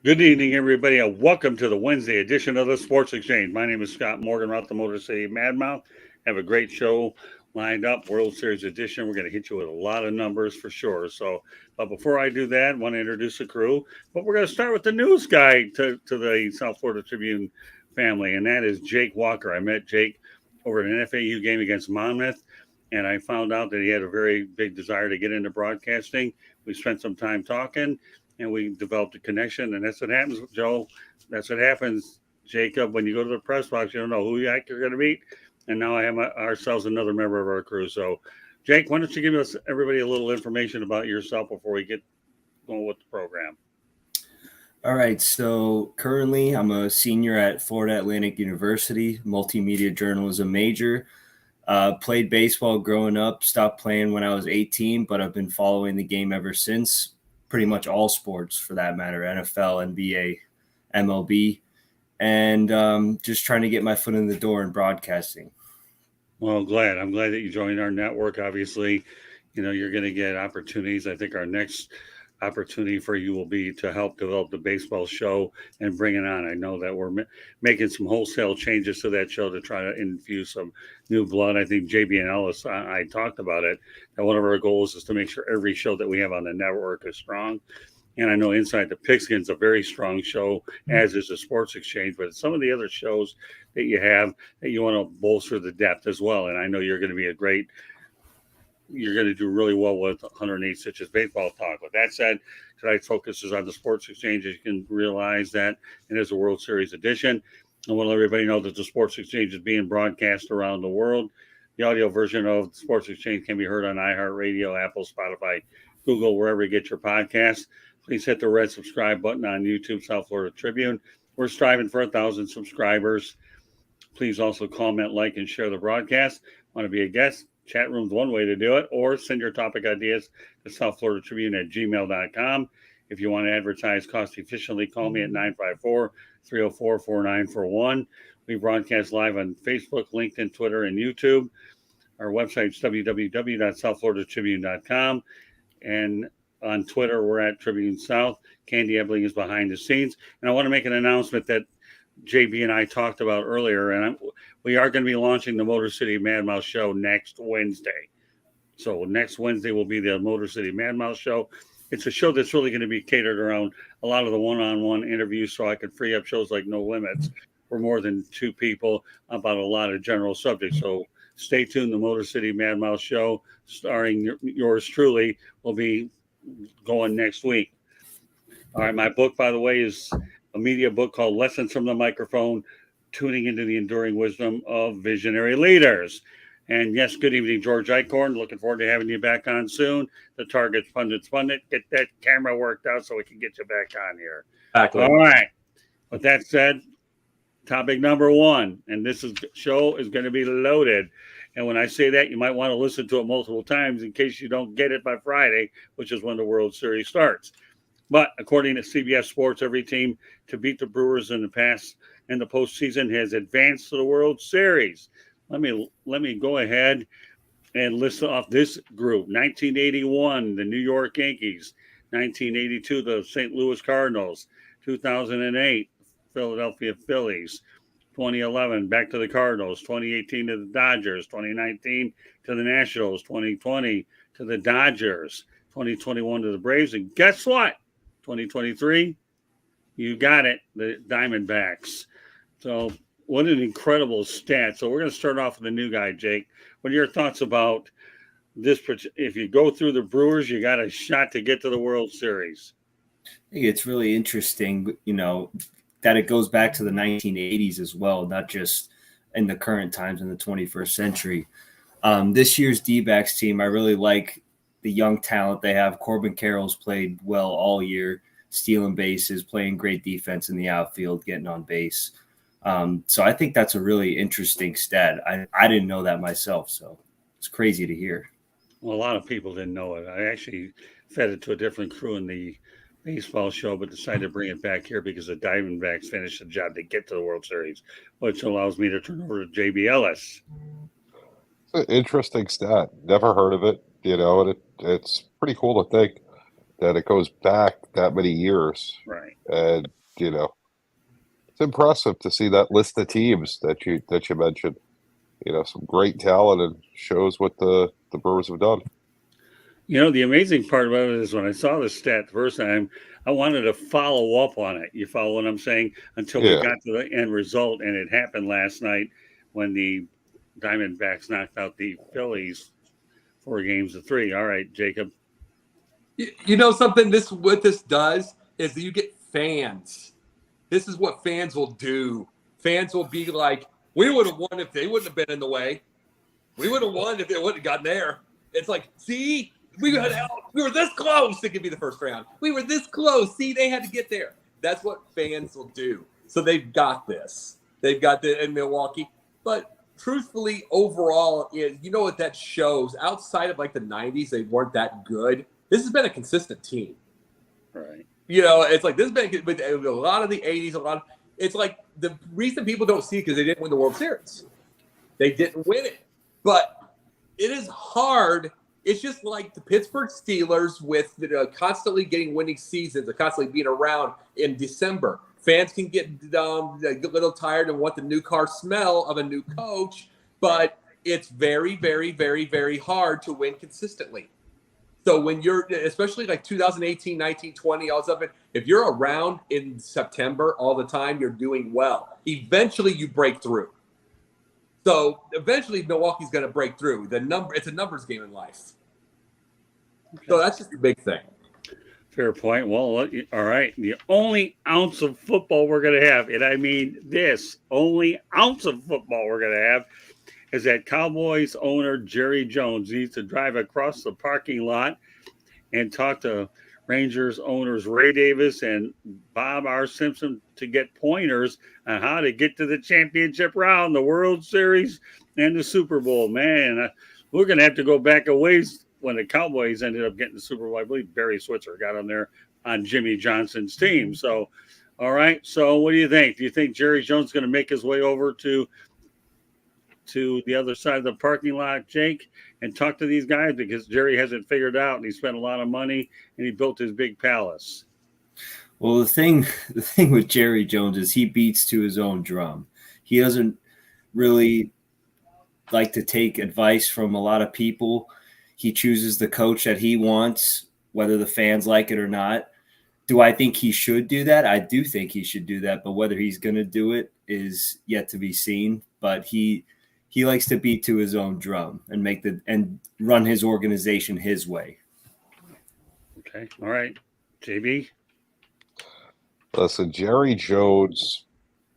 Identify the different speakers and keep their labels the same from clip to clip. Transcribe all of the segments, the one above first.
Speaker 1: Good evening, everybody, and welcome to the Wednesday edition of the Sports Exchange. My name is Scott Morgan, Route the Motor City Madmouth. Have a great show lined up, World Series edition. We're going to hit you with a lot of numbers for sure. But before I do that, I want to introduce the crew. But we're going to start with the news guy to the South Florida Tribune family, and that is Jake Walker. I met Jake over at an FAU game against Monmouth, and I found out that he had a very big desire to get into broadcasting. We spent some time talking and we developed a connection. And that's what happens, Joe. That's what happens, Jacob. When you go to the press box, you don't know who you're going to meet. And now I have ourselves another member of our crew. So, Jake, why don't you give us everybody a little information about yourself before we get going with the program?
Speaker 2: All right, so currently I'm a senior at Florida Atlantic University, multimedia journalism major. Played baseball growing up, stopped playing when I was 18, but I've been following the game ever since. Pretty much all sports for that matter, NFL, NBA, MLB, and just trying to get my foot in the door in broadcasting.
Speaker 1: Well, I'm glad that you joined our network. Obviously, you're going to get opportunities. I think our next opportunity for you will be to help develop the baseball show and bring it on. I know that we're making some wholesale changes to that show to try to infuse some new blood. I think JB and Ellis, I talked about it. That one of our goals is to make sure every show that we have on the network is strong. And I know Inside the Pigskin's a very strong show, as is the Sports Exchange. But some of the other shows that you have that you want to bolster the depth as well. And I know you're going to be you're going to do really well with 108 Stitches Baseball Talk. With that said, tonight's focus is on the Sports Exchange. As you can realize that it is a World Series edition. I want to let everybody know that the Sports Exchange is being broadcast around the world. The audio version of the Sports Exchange can be heard on iHeartRadio, Apple, Spotify, Google, wherever you get your podcasts. Please hit the red subscribe button on YouTube, South Florida Tribune. We're striving for 1,000 subscribers. Please also comment, like, and share the broadcast. Want to be a guest? Chat room's one way to do it, or send your topic ideas to South Florida Tribune at gmail.com. If you want to advertise cost efficiently, call me at 954-304-4941. We broadcast live on Facebook, LinkedIn, Twitter, and YouTube. Our website's www.southfloridatribune.com. And on Twitter, we're at Tribune South. Candy Ebling is behind the scenes. And I want to make an announcement that JB and I talked about earlier, and we are going to be launching the Motor City Madmouth Show next Wednesday. So next Wednesday will be the Motor City Madmouth Show. It's a show that's really going to be catered around a lot of the one-on-one interviews, so I can free up shows like No Limits for more than two people about a lot of general subjects. So stay tuned. The Motor City Madmouth Show, starring yours truly, will be going next week. All right, my book, by the way, is a media book called Lessons from the Microphone, Tuning into the Enduring Wisdom of Visionary Leaders. And yes, good evening, George Eichhorn. Looking forward to having you back on soon. The Target's Pundit. Get that camera worked out so we can get you back on here.
Speaker 3: Exactly.
Speaker 1: All right. With that said, topic number one, and show is going to be loaded. And when I say that, you might want to listen to it multiple times in case you don't get it by Friday, which is when the World Series starts. But according to CBS Sports, every team to beat the Brewers in the postseason has advanced to the World Series. Let me go ahead and list off this group. 1981, the New York Yankees. 1982, the St. Louis Cardinals. 2008, Philadelphia Phillies. 2011, back to the Cardinals. 2018 to the Dodgers. 2019 to the Nationals. 2020 to the Dodgers. 2021 to the Braves. And guess what? 2023, you got it, the Diamondbacks. So what an incredible stat. So we're going to start off with the new guy, Jake. What are your thoughts about this? If you go through the Brewers, you got a shot to get to the World Series.
Speaker 2: I think it's really interesting, that it goes back to the 1980s as well, not just in the current times in the 21st century. This year's D-backs team, I really like the young talent they have. Corbin Carroll's played well all year, stealing bases, playing great defense in the outfield, getting on base. So I think that's a really interesting stat. I didn't know that myself, so it's crazy to hear.
Speaker 1: Well, a lot of people didn't know it. I actually fed it to a different crew in the baseball show, but decided to bring it back here because the Diamondbacks finished the job to get to the World Series, which allows me to turn over to JB Ellis.
Speaker 4: It's an interesting stat. Never heard of it, and it's pretty cool to think
Speaker 3: that it goes back that many years.
Speaker 1: Right.
Speaker 3: And, it's impressive to see that list of teams that you mentioned. Some great talent, and shows what the Brewers have done.
Speaker 1: The amazing part about it is when I saw the stat the first time, I wanted to follow up on it. You follow what I'm saying? Until we
Speaker 3: Yeah.
Speaker 1: got to the end result, and it happened last night when the Diamondbacks knocked out the Phillies 4-3. All right, Jacob.
Speaker 4: You know something? What this does is that you get fans. This is what fans will do. Fans will be like, we would have won if they wouldn't have been in the way. We would have won if they wouldn't have gotten there. It's like, see, we were this close to give me the first round. We were this close. See, they had to get there. That's what fans will do. So they've got this. They've got it in Milwaukee. But truthfully, overall, you know what that shows? Outside of like the 90s, they weren't that good. This has been a consistent team.
Speaker 1: Right.
Speaker 4: It's like this has been with a lot of the 80s, it's like the reason people don't see it because they didn't win the World Series. They didn't win it. But it is hard. It's just like the Pittsburgh Steelers with constantly getting winning seasons and constantly being around in December. Fans can get a little tired and want the new car smell of a new coach, but it's very, very, very, very hard to win consistently. So when you're, especially like 2018, 19, 20, all stuff, if you're around in September all the time, you're doing well. Eventually you break through. So eventually Milwaukee's going to break through. It's a numbers game in life. Okay. So that's just a big thing.
Speaker 1: Fair point. Well, all right. The only ounce of football we're going to have, and I mean this, only ounce of football we're going to have, is that Cowboys owner Jerry Jones needs to drive across the parking lot and talk to Rangers owners Ray Davis and Bob R. Simpson to get pointers on how to get to the championship round, the World Series, and the Super Bowl. Man, we're going to have to go back a ways when the Cowboys ended up getting the Super Bowl. I believe Barry Switzer got on there on Jimmy Johnson's team. So, all right. So what do you think? Do you think Jerry Jones is going to make his way over to the other side of the parking lot, Jake, and talk to these guys? Because Jerry hasn't figured out, and he spent a lot of money, and he built his big palace.
Speaker 2: Well, the thing with Jerry Jones is he beats to his own drum. He doesn't really like to take advice from a lot of people. He chooses the coach that he wants, whether the fans like it or not. Do I think he should do that? I do think he should do that, but whether he's going to do it is yet to be seen. But he likes to beat to his own drum and run his organization his way.
Speaker 1: Okay. All right. JB?
Speaker 3: Listen, Jerry Jones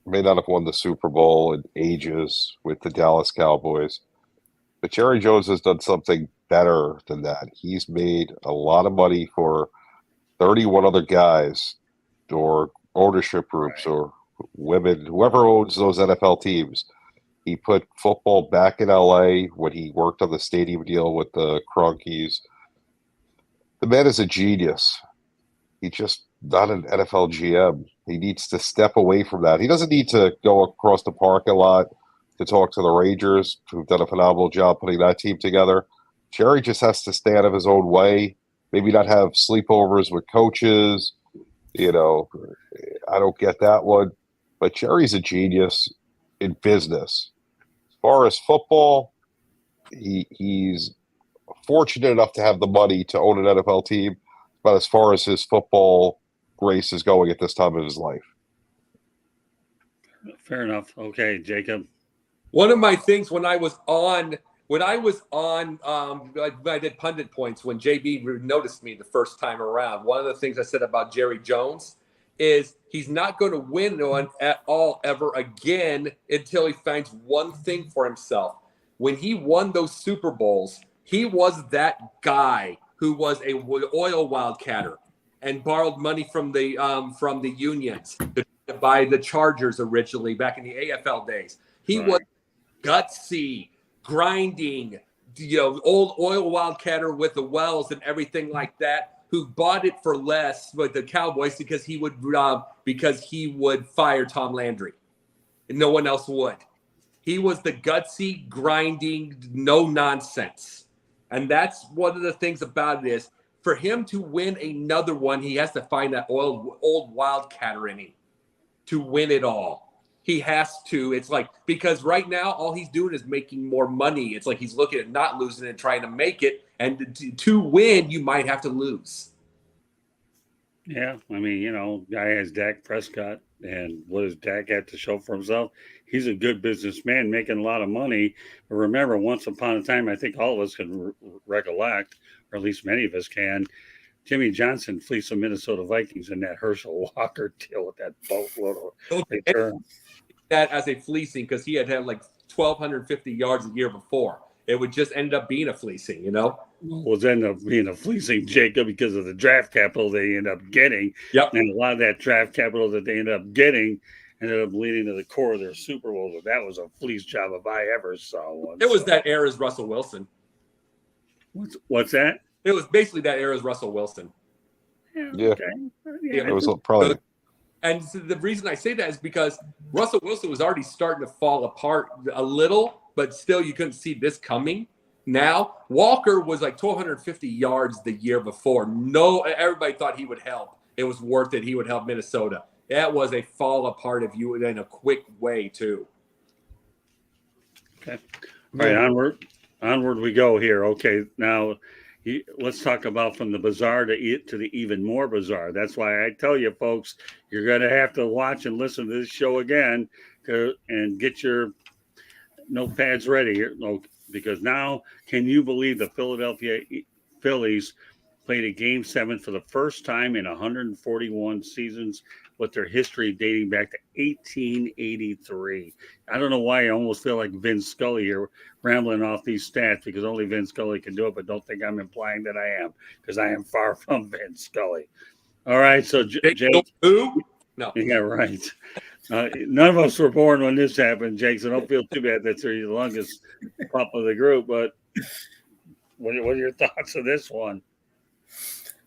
Speaker 3: may not have won the Super Bowl in ages with the Dallas Cowboys, but Jerry Jones has done something better than that. He's made a lot of money for 31 other guys or ownership groups or women, whoever owns those NFL teams. He put football back in LA when he worked on the stadium deal with the Kroenkes. The man is a genius. He's just not an NFL GM. He needs to step away from that. He doesn't need to go across the parking lot to talk to the Rangers, who've done a phenomenal job putting that team together. Jerry just has to stay out of his own way, maybe not have sleepovers with coaches. I don't get that one. But Jerry's a genius in business. As far as football, he's fortunate enough to have the money to own an NFL team. But as far as his football race is going at this time of his life.
Speaker 1: Fair enough. Okay, Jacob.
Speaker 4: One of my things when I did pundit points when JB noticed me the first time around, one of the things I said about Jerry Jones is he's not going to win one at all ever again until he finds one thing for himself. When he won those Super Bowls, he was that guy who was a oil wildcatter and borrowed money from the unions to buy the Chargers originally back in the AFL days. He was gutsy, grinding, old oil wildcatter with the Wells and everything like that, who bought it for less with the Cowboys because he would fire Tom Landry, and no one else would. He was the gutsy, grinding, no nonsense, and that's one of the things about it is for him to win another one, he has to find that old wildcatter in him to win it all. He has to. It's like, because right now all he's doing is making more money. It's like he's looking at not losing and trying to make it. And to win, you might have to lose.
Speaker 1: Yeah, I mean, guy has Dak Prescott, and what does Dak have to show for himself? He's a good businessman making a lot of money. But remember, once upon a time, I think all of us can recollect, or at least many of us can, Jimmy Johnson fleeced the Minnesota Vikings in that Herschel Walker deal with that boatload of return.
Speaker 4: That as a fleecing, because he had like 1,250 yards the year before. It would just end up being a fleecing,
Speaker 1: Was end up being a fleecing, Jacob, because of the draft capital they end up getting.
Speaker 4: Yep.
Speaker 1: And a lot of that draft capital that they end up getting ended up leading to the core of their Super Bowl. But that was a fleece job if I ever saw one.
Speaker 4: It was that era's Russell Wilson.
Speaker 1: What's that?
Speaker 4: It was basically that era's Russell Wilson.
Speaker 3: Yeah.
Speaker 1: Okay.
Speaker 3: It was probably.
Speaker 4: And so the reason I say that is because Russell Wilson was already starting to fall apart a little, but still you couldn't see this coming. Now, Walker was like 1,250 yards the year before. Everybody thought he would help. It was worth it. He would help Minnesota. That was a fall apart of you in a quick way, too.
Speaker 1: Okay. All right, onward we go here. Okay, now let's talk about from the bizarre to the even more bizarre. That's why I tell you, folks, you're going to have to watch and listen to this show again and get your notepads ready here, because now, can you believe the Philadelphia Phillies played a Game 7 for the first time in 141 seasons, with their history dating back to 1883. I don't know why I almost feel like Vince Scully here rambling off these stats, because only Vince Scully can do it, but don't think I'm implying that I am, because I am far from Vince Scully. All right, so Jake.
Speaker 4: Who? No.
Speaker 1: Yeah, right. None of us were born when this happened, Jake, so don't feel too bad that you're the longest pup of the group, but what are your thoughts of this one?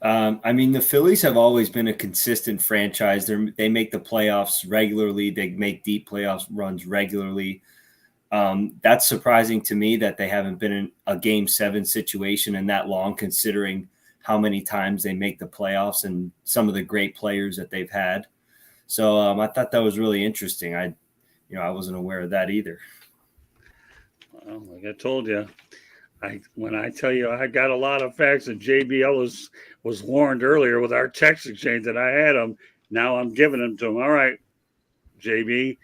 Speaker 2: I mean, the Phillies have always been a consistent franchise. They make the playoffs regularly. They make deep playoffs runs regularly. That's surprising to me that they haven't been in a Game 7 situation in that long, considering how many times they make the playoffs and some of the great players that they've had. So I thought that was really interesting. I wasn't aware of that either.
Speaker 1: Well, like I told you, when I tell you I got a lot of facts, and JBL was warned earlier with our text exchange that I had them. Now I'm giving them to him. All right, JB,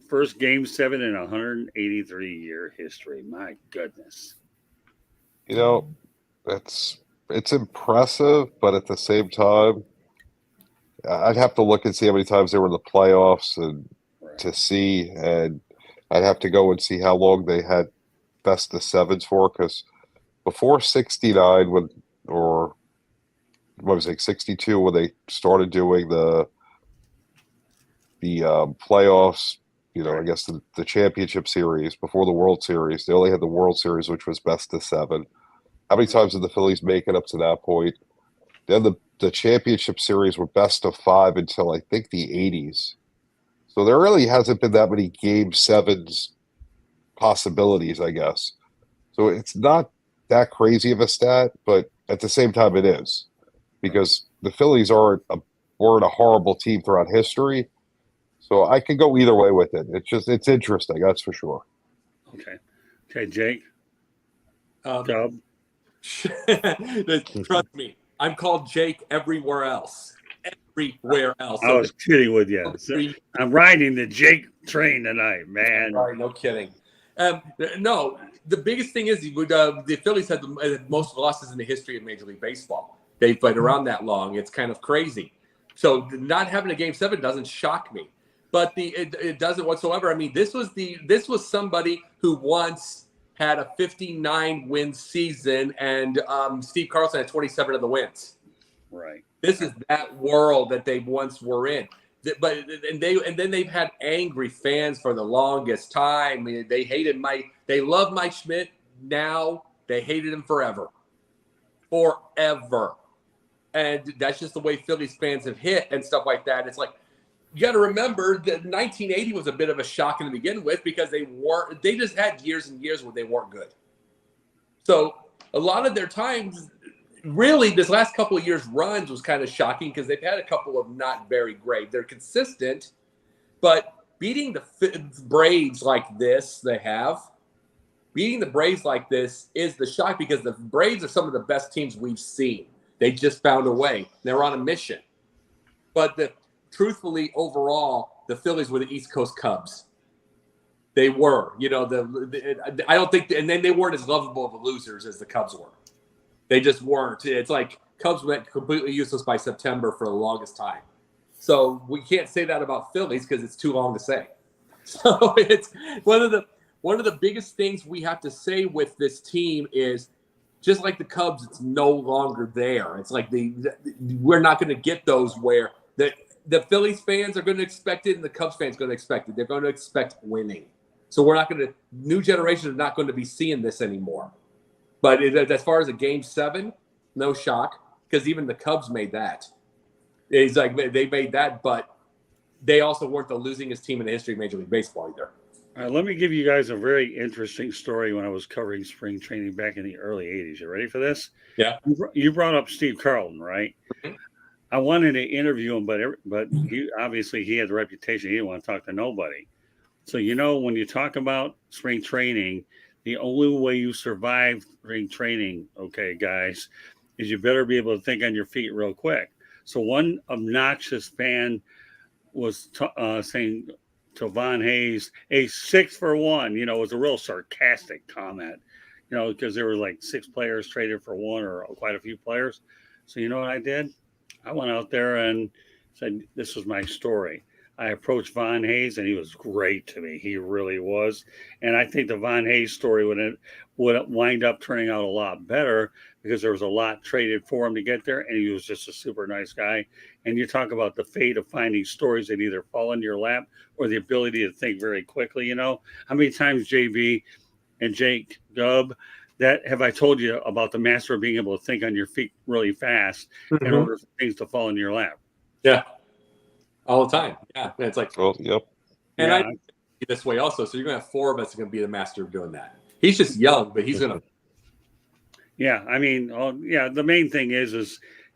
Speaker 1: first Game 7 in 183-year history. My goodness.
Speaker 3: It's impressive, but at the same time, I'd have to look and see how many times they were in the playoffs and to see, and I'd have to go and see how long they had best of sevens for, because before 69, or what was it, 62, when they started doing the playoffs, I guess the championship series before the World Series, they only had the World Series, which was best of 7. How many times did the Phillies make it up to that point? Then the championship series were best of 5 until I think the 80s. So there really hasn't been that many Game 7s possibilities, I guess. So it's not that crazy of a stat, but at the same time it is, because the Phillies weren't a horrible team throughout history. So I could go either way with it. It's interesting, that's for sure.
Speaker 1: Okay, Jake. Dub.
Speaker 4: Trust me, I'm called Jake everywhere else. Everywhere else.
Speaker 1: I was kidding with you. I'm riding the Jake train tonight, man.
Speaker 4: Sorry, no kidding. No, the biggest thing is the Phillies had the most losses in the history of Major League Baseball. They've played around that long. It's kind of crazy. So not having a Game 7 doesn't shock me, but it doesn't whatsoever. I mean, this was somebody who once had a 59 win season, and Steve Carlson had 27 of the wins.
Speaker 1: Right. This
Speaker 4: is that world that they once were in. But then they've had angry fans for the longest time. I mean, they love Mike Schmidt. Now they hated him forever. And that's just the way Phillies fans have hit and stuff like that. It's like, you got to remember that 1980 was a bit of a shock to begin with, because they just had years and years where they weren't good. So a lot of their times, really, this last couple of years' runs was kind of shocking because they've had a couple of not very great. They're consistent, but beating the Braves like this, beating the Braves like this is the shock because the Braves are some of the best teams we've seen. They just found a way. They're on a mission. But truthfully, overall, the Phillies were the East Coast Cubs. They were. I don't think, and then they weren't as lovable of losers as the Cubs were. They just weren't. It's like Cubs went completely useless by September for the longest time. So we can't say that about Phillies because it's too long to say. So it's one of the biggest things we have to say with this team is just like the Cubs, it's no longer there. It's like we're not going to get those where the Phillies fans are going to expect it and the Cubs fans are going to expect it. They're going to expect winning. So we're not going to – new generation is not going to be seeing this anymore. But as far as a Game 7, no shock because even the Cubs made that. It's like they made that, but they also weren't the losingest team in the history of Major League Baseball either.
Speaker 1: All right, let me give you guys a very interesting story when I was covering spring training back in the early 80s. You ready for this?
Speaker 4: Yeah.
Speaker 1: You brought up Steve Carlton, right?
Speaker 4: Mm-hmm.
Speaker 1: I wanted to interview him, but he had the reputation. He didn't want to talk to nobody. So, when you talk about spring training, the only way you survive spring training, okay, guys, is you better be able to think on your feet real quick. So one obnoxious fan was saying to Von Hayes, a 6 for 1, it was a real sarcastic comment, because there were like 6 players traded for 1 or quite a few players. So you know what I did? I went out there and said, this was my story. I approached Von Hayes, and he was great to me. He really was. And I think the Von Hayes story would wind up turning out a lot better because there was a lot traded for him to get there, and he was just a super nice guy. And you talk about the fate of finding stories that either fall into your lap or the ability to think very quickly. How many times, JB and Jake Gubb, that have I told you about the master of being able to think on your feet really fast in order for things to fall into your lap?
Speaker 4: Yeah. All the time. Yeah. And it's like,
Speaker 3: Well, yep.
Speaker 4: and I think this way also. So you're going to have 4 of us that are going to be the master of doing that. He's just young, but he's going to.
Speaker 1: Yeah. I mean, the main thing is,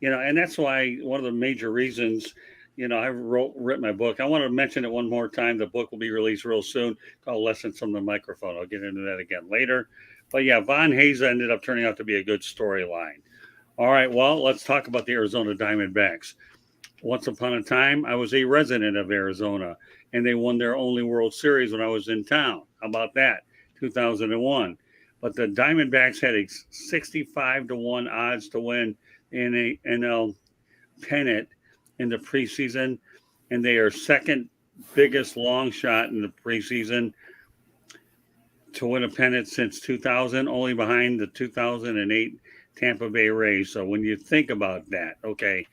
Speaker 1: and that's why one of the major reasons, I written my book. I want to mention it one more time. The book will be released real soon called Lessons from the Microphone. I'll get into that again later. But yeah, Von Hayes ended up turning out to be a good storyline. All right. Well, let's talk about the Arizona Diamondbacks. Once upon a time, I was a resident of Arizona, and they won their only World Series when I was in town. How about that? 2001. But the Diamondbacks had a 65-1 odds to win in a NL pennant in the preseason, and they are second biggest long shot in the preseason to win a pennant since 2000, only behind the 2008 Tampa Bay Rays. So when you think about that, okay,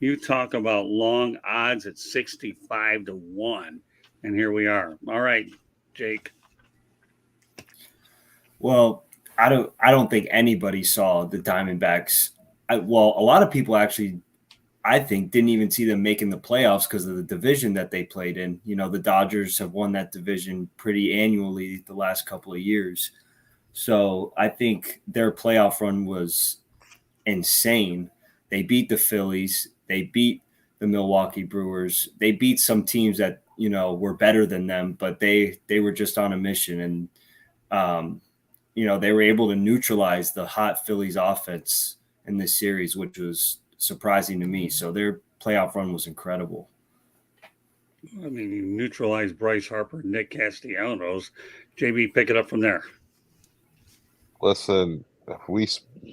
Speaker 1: you talk about long odds at 65-1, and here we are. All right, Jake.
Speaker 2: Well, I don't think anybody saw the Diamondbacks. A lot of people actually, I think, didn't even see them making the playoffs because of the division that they played in. The Dodgers have won that division pretty annually the last couple of years. So I think their playoff run was insane. They beat the Phillies. They beat the Milwaukee Brewers. They beat some teams that, were better than them, but they were just on a mission. And, they were able to neutralize the hot Phillies offense in this series, which was surprising to me. So their playoff run was incredible.
Speaker 1: I mean, you neutralized Bryce Harper, Nick Castellanos. JB, pick it up from there.
Speaker 3: Listen,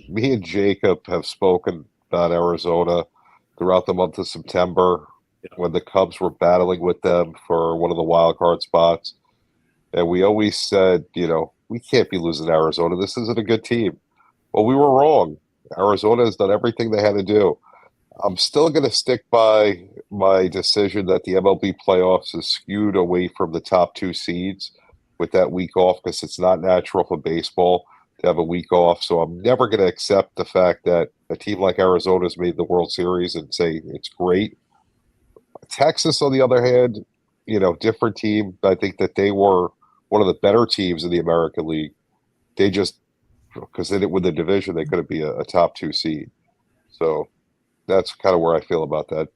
Speaker 3: me and Jacob have spoken about Arizona throughout the month of September when the Cubs were battling with them for one of the wild card spots. And we always said, we can't be losing to Arizona. This isn't a good team. Well, we were wrong. Arizona has done everything they had to do. I'm still going to stick by my decision that the MLB playoffs is skewed away from the top 2 seeds with that week off because it's not natural for baseball to have a week off. So I'm never going to accept the fact that a team like Arizona has made the World Series and say it's great. Texas, on the other hand, different team. I think that they were one of the better teams in the American League. They just, because they didn't win the division, they couldn't be a top 2 seed. So that's kind of where I feel about that.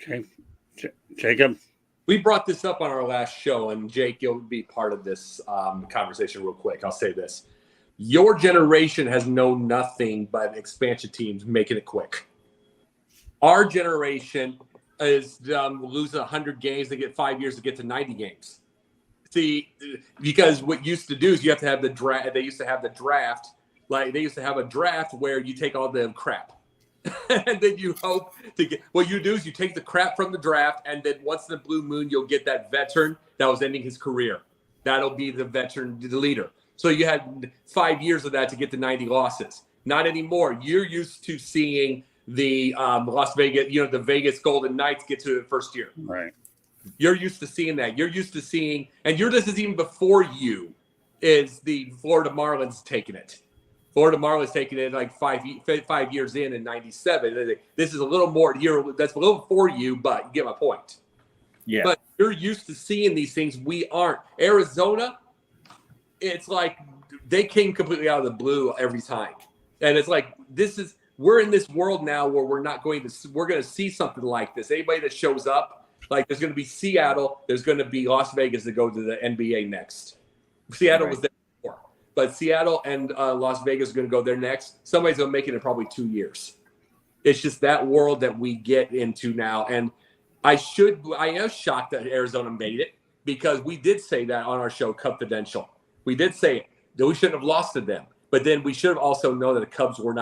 Speaker 1: Okay. Jacob?
Speaker 4: We brought this up on our last show, and Jake, you'll be part of this conversation real quick. I'll say this. Your generation has known nothing but expansion teams making it quick. Our generation is losing 100 games. They get 5 years to get to 90 games. See, because what used to do is you have to have the draft. They used to have the draft. Like they used to have a draft where you take all the crap. And then you hope to get what you do is you take the crap from the draft, and then once in the blue moon, you'll get that veteran that was ending his career. That'll be the veteran, the leader. So you had 5 years of that to get to 90 losses. Not anymore. You're used to seeing the Las Vegas, the Vegas Golden Knights get to the first year.
Speaker 1: Right.
Speaker 4: You're used to seeing that. You're used to seeing, and this is even before you, is the Florida Marlins taking it. Florida Marlins taking it like 5 years in '97. This is a little more that's a little before you, but you get my point.
Speaker 2: Yeah.
Speaker 4: But you're used to seeing these things. We aren't. Arizona, it's like they came completely out of the blue every time. And it's like we're in this world now where we're going to see something like this. Anybody that shows up, like there's going to be Seattle, there's going to be Las Vegas to go to the NBA next. Seattle was there. But Seattle and Las Vegas are going to go there next. Somebody's going to make it in probably 2 years. It's just that world that we get into now. And I am shocked that Arizona made it because we did say that on our show, Confidential. We did say it, that we shouldn't have lost to them. But then we should have also known that the Cubs were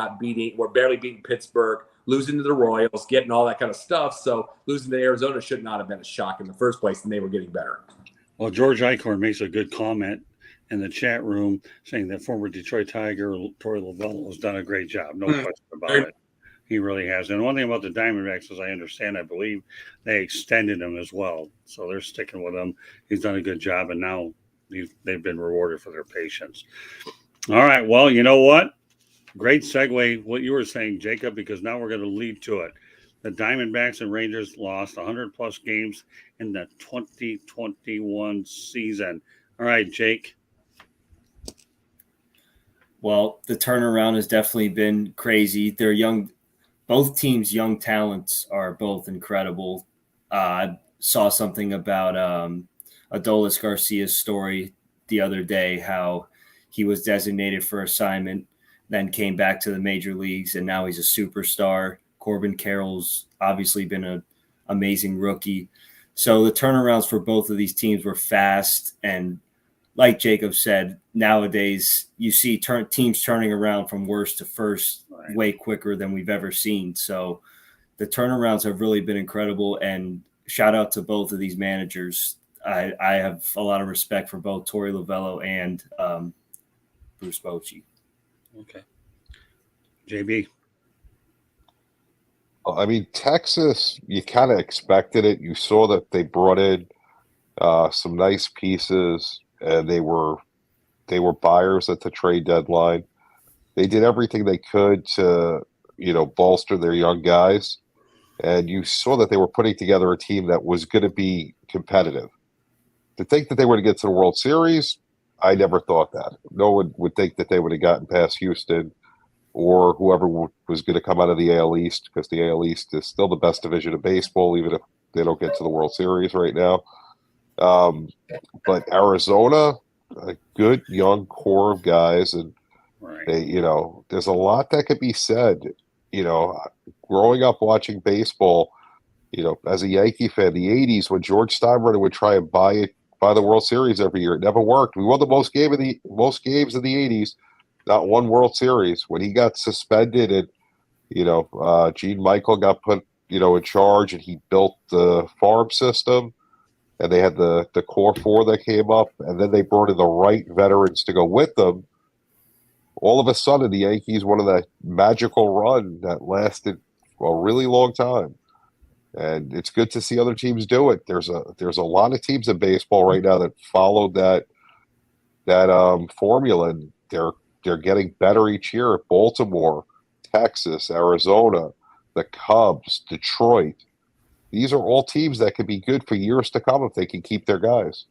Speaker 4: barely beating Pittsburgh, losing to the Royals, getting all that kind of stuff. So losing to Arizona should not have been a shock in the first place, and they were getting better.
Speaker 1: Well, George Eichhorn makes a good comment in the chat room saying that former Detroit Tiger Torey Lovullo has done a great job. No question about it. He really has. And one thing about the Diamondbacks, as I understand, I believe they extended him as well. So they're sticking with him. He's done a good job, and now they've been rewarded for their patience. All right. Well, you know what? Great segue, what you were saying, Jacob, because now we're going to lead to it. The Diamondbacks and Rangers lost 100-plus games in the 2021 season. All right, Jake.
Speaker 2: Well, the turnaround has definitely been crazy. They're young. Both teams' young talents are both incredible. I saw something about Adolis Garcia's story the other day, how he was designated for assignment, then came back to the major leagues, and now he's a superstar. Corbin Carroll's obviously been an amazing rookie. So the turnarounds for both of these teams were fast, and like Jacob said, nowadays you see teams turning around from worst to first way quicker than we've ever seen. So the turnarounds have really been incredible, and shout out to both of these managers. I have a lot of respect for both Torey Lovullo and Bruce Bochy.
Speaker 1: Okay. JB.
Speaker 3: I mean, Texas, you kind of expected it. You saw that they brought in some nice pieces, and they were buyers at the trade deadline. They did everything they could to, bolster their young guys. And you saw that they were putting together a team that was going to be competitive. To think that they were to get to the World Series, I never thought that. No one would think that they would have gotten past Houston or whoever was going to come out of the AL East, because the AL East is still the best division of baseball, even if they don't get to the World Series right now. But Arizona, a good young core of guys, and they, there's a lot that could be said. Growing up watching baseball, as a Yankee fan, the '80s when George Steinbrenner would try and buy the World Series every year, it never worked. We won the most games in the '80s, not one World Series. When he got suspended, and Gene Michael got put in charge, and he built the farm system. And they had the core four that came up, and then they brought in the right veterans to go with them. All of a sudden, the Yankees went on that magical run that lasted a really long time. And it's good to see other teams do it. There's a lot of teams in baseball right now that followed that formula, and they're getting better each year. Baltimore, Texas, Arizona, the Cubs, Detroit. These are all teams that could be good for years to come if they can keep their guys.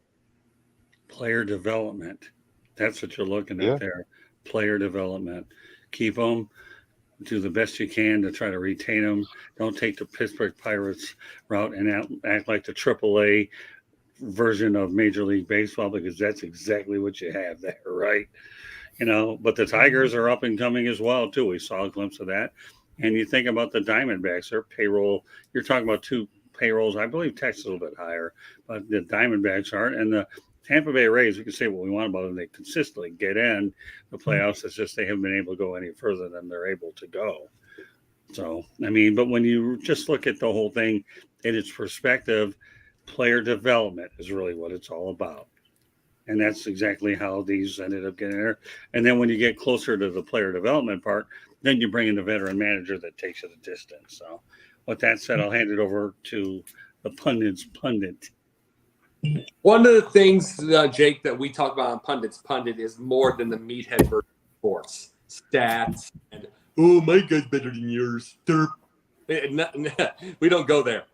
Speaker 1: Player development. That's what you're looking at there. Player development. Keep them. do the best you can to try to retain them. Don't take the Pittsburgh Pirates route and act like the AAA version of Major League Baseball, because that's exactly what you have there, right? But the Tigers are up and coming as well, too. We saw a glimpse of that. And you think about the Diamondbacks, their payroll, you're talking about two payrolls. I believe Texas is a little bit higher, but the Diamondbacks aren't. And the Tampa Bay Rays, we can say what we want about them. They consistently get in the playoffs. It's just they haven't been able to go any further than they're able to go. So, but when you just look at the whole thing in its perspective, player development is really what it's all about. And that's exactly how these ended up getting there. And then when you get closer to the player development part, then you bring in the veteran manager that takes you the distance. So with that said, I'll hand it over to the pundit's pundit.
Speaker 4: One of the things, Jake, that we talk about on Pundit's Pundit is more than the meathead version of sports. Stats and, oh, my guy's better than yours. Derp. We don't go there.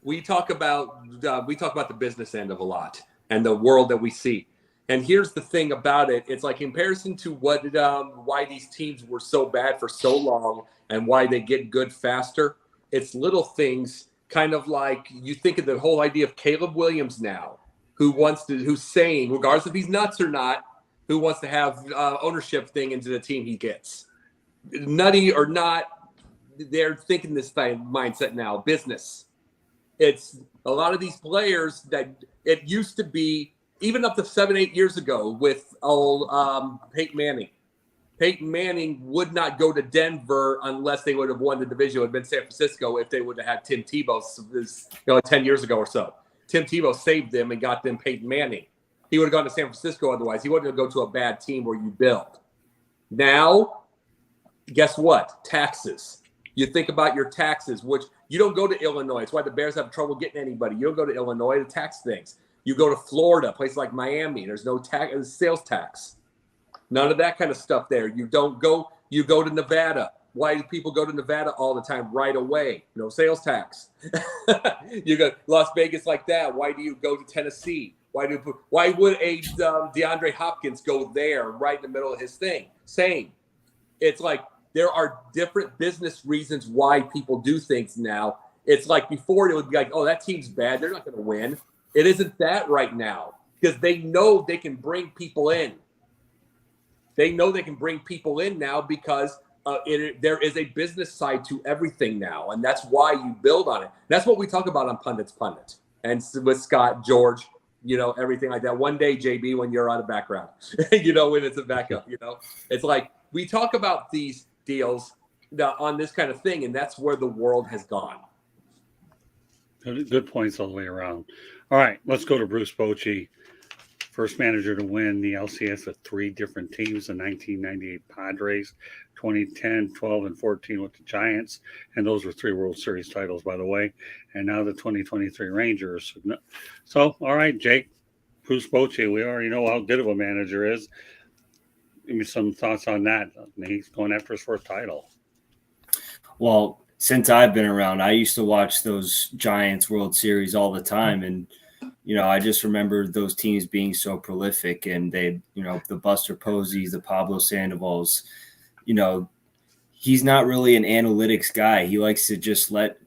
Speaker 4: We talk about the business end of a lot and the world that we see. And here's the thing about it. It's like in comparison to why these teams were so bad for so long and why they get good faster. It's little things, kind of like you think of the whole idea of Caleb Williams now, who's saying, regardless if he's nuts or not, who wants to have ownership thing into the team he gets. Nutty or not, they're thinking this mindset now, business. It's a lot of these players that it used to be, even up to 7-8 years ago with Peyton Manning. Peyton Manning would not go to Denver unless they would have won the division. It would have been San Francisco if they would have had Tim Tebow 10 years ago or so. Tim Tebow saved them and got them Peyton Manning. He would have gone to San Francisco otherwise. He wouldn't have go to a bad team where you build. Now, guess what? Taxes. You think about your taxes, which you don't go to Illinois. It's why the Bears have trouble getting anybody. You don't go to Illinois to tax things. You go to Florida, places like Miami. There's no sales tax. None of that kind of stuff there. You go to Nevada. Why do people go to Nevada all the time right away? No sales tax. You go Las Vegas like that. Why do you go to Tennessee? Why would a DeAndre Hopkins go there right in the middle of his thing? Same. It's like there are different business reasons why people do things now. It's like before it would be like, oh, that team's bad. They're not going to win. It isn't that right now because they know they can bring people in. They know they can bring people in now because there is a business side to everything now, and that's why you build on it. That's what we talk about on Pundit's Pundit and with Scott, George, everything like that. One day, JB, when you're on a background, when it's a backup, it's like we talk about these deals on this kind of thing, and that's where the world has gone.
Speaker 1: Good points all the way around. All right, let's go to Bruce Bochy. First manager to win the LCS with 3 different teams, the 1998 Padres, 2010, 12, and 14 with the Giants. And those were 3 World Series titles, by the way. And now the 2023 Rangers. So, all right, Jake, Bruce Bochy, we already know how good of a manager is. Give me some thoughts on that. He's going after his 4th title.
Speaker 2: Well, since I've been around, I used to watch those Giants World Series all the time. And I just remember those teams being so prolific, and they, the Buster Posies, the Pablo Sandovals, he's not really an analytics guy. He likes to just let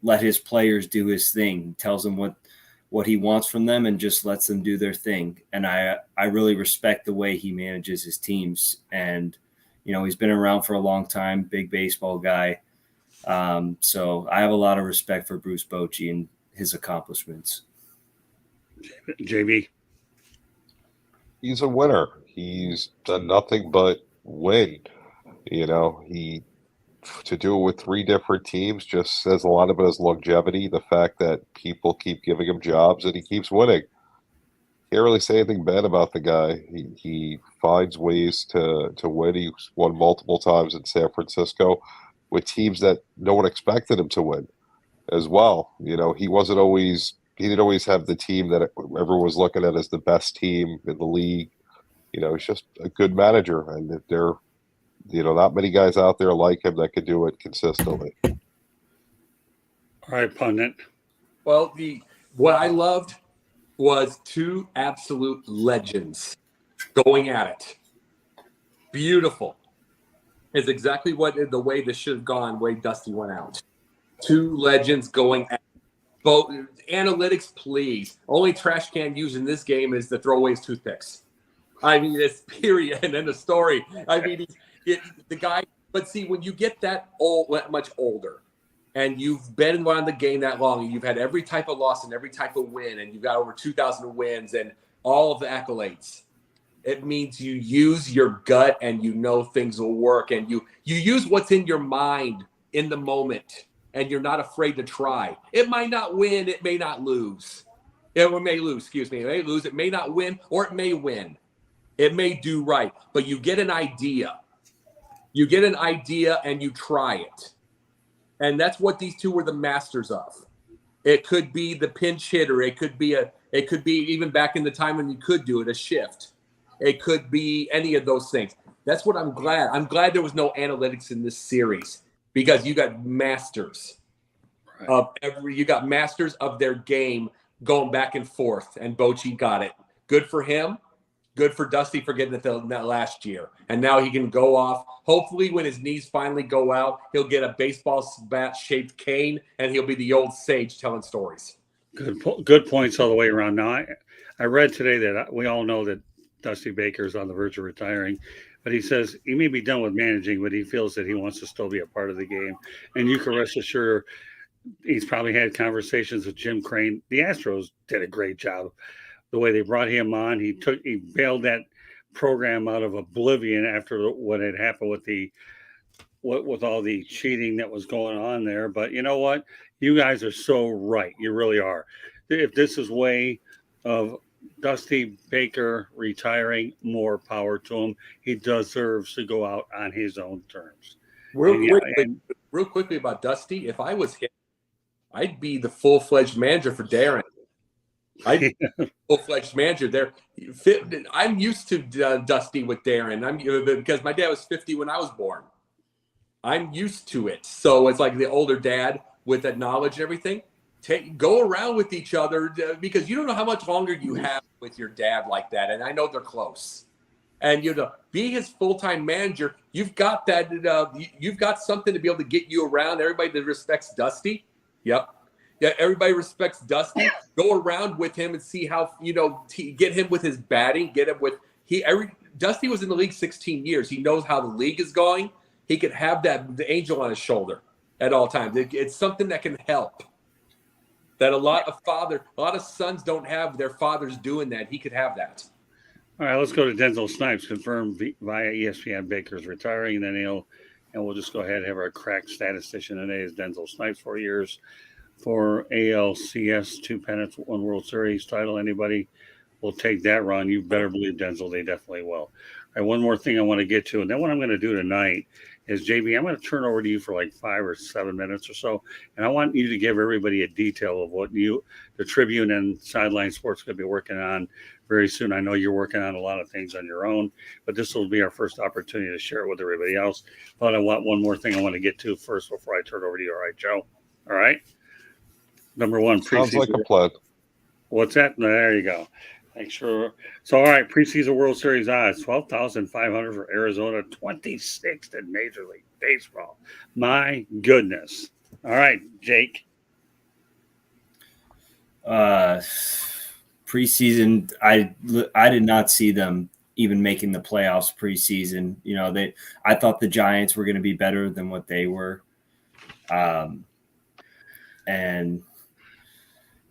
Speaker 2: his players do his thing. He tells them what he wants from them and just lets them do their thing. And I really respect the way he manages his teams. And, he's been around for a long time, big baseball guy. So I have a lot of respect for Bruce Bochy and his accomplishments.
Speaker 1: JB.
Speaker 3: He's a winner. He's done nothing but win. To do it with 3 different teams just says a lot about his longevity, the fact that people keep giving him jobs and he keeps winning. Can't really say anything bad about the guy. He finds ways to win. He's won multiple times in San Francisco with teams that no one expected him to win as well. He didn't always have the team that everyone was looking at as the best team in the league. He's just a good manager, and there are, not many guys out there like him that could do it consistently.
Speaker 1: All right, pundit.
Speaker 4: Well, what I loved was 2 absolute legends going at it. Beautiful. is exactly the way this should have gone. Way Dusty went out. Two legends going at both. Analytics, please. Only trash can used in this game is the throwaways toothpicks. I mean, it's period. And then the story. I mean, the guy. But see, when you get that much older, and you've been around the game that long, and you've had every type of loss and every type of win, and you've got over 2,000 wins and all of the accolades, it means you use your gut and you know things will work, and you use what's in your mind in the moment, and you're not afraid to try. It might not win. It may not lose. It may lose, excuse me. It may lose. It may not win, or it may win. It may do right. But you get an idea. You get an idea and you try it. And that's what these two were the masters of. It could be the pinch hitter. It could be even back in the time when you could do it, a shift. It could be any of those things. That's what I'm glad. I'm glad there was no analytics in this series, because you got masters you got masters of their game going back and forth, and Bochy got it. Good for him. Good for Dusty for getting it that last year. And now he can go off. Hopefully, when his knees finally go out, he'll get a baseball bat-shaped cane, and he'll be the old sage telling stories.
Speaker 1: Good points all the way around. Now, I read today that we all know that Dusty Baker is on the verge of retiring, but he says he may be done with managing, but he feels that he wants to still be a part of the game. And you can rest assured he's probably had conversations with Jim Crane. The Astros did a great job. The way they brought him on, he bailed that program out of oblivion after what had happened with all the cheating that was going on there. But you know what? You guys are so right. You really are. If this is way of Dusty Baker retiring, more power to him. He deserves to go out on his own terms.
Speaker 4: Real quickly about Dusty, if I was him, I'd be the full-fledged manager for Darren. I'd be the full-fledged manager there. I'm used to Dusty with Darren. Because my dad was 50 when I was born. I'm used to it. So it's like the older dad with that knowledge and everything. Go around with each other, because you don't know how much longer you have with your dad like that. And I know they're close. And being his full-time manager, you've got that. You've got something to be able to get you around. Everybody that respects Dusty. Yep. Yeah, everybody respects Dusty. Go around with him and see how get him with his batting. Get him with Dusty was in the league 16 years. He knows how the league is going. He could have the angel on his shoulder at all times. It's something that can help. That a lot of sons don't have their fathers doing that. He could have that.
Speaker 1: All right, let's go to Denzel Snipes, confirmed via ESPN. Baker's retiring, and then we'll just go ahead and have our crack statistician today is Denzel Snipes, 4 years for ALCS, 2 pennants, 1 World Series title. Anybody will take that run. You better believe Denzel, they definitely will. All right, one more thing I want to get to, and then what I'm going to do tonight is, JB, I'm going to turn over to you for like 5 or 7 minutes or so, and I want you to give everybody a detail of what the Tribune and Sideline Sports going to be working on very soon. I know you're working on a lot of things on your own, but this will be our first opportunity to share it with everybody else. But I want one more thing I want to get to first before I turn over to you. All right, Joe? All right? Number one,
Speaker 3: sounds like a plan.
Speaker 1: What's that? There you go. Make sure. So, all right, preseason World Series odds, 12,500 for Arizona, 26th in Major League Baseball. My goodness. All right, Jake.
Speaker 2: Preseason, I did not see them even making the playoffs preseason. I thought the Giants were going to be better than what they were. And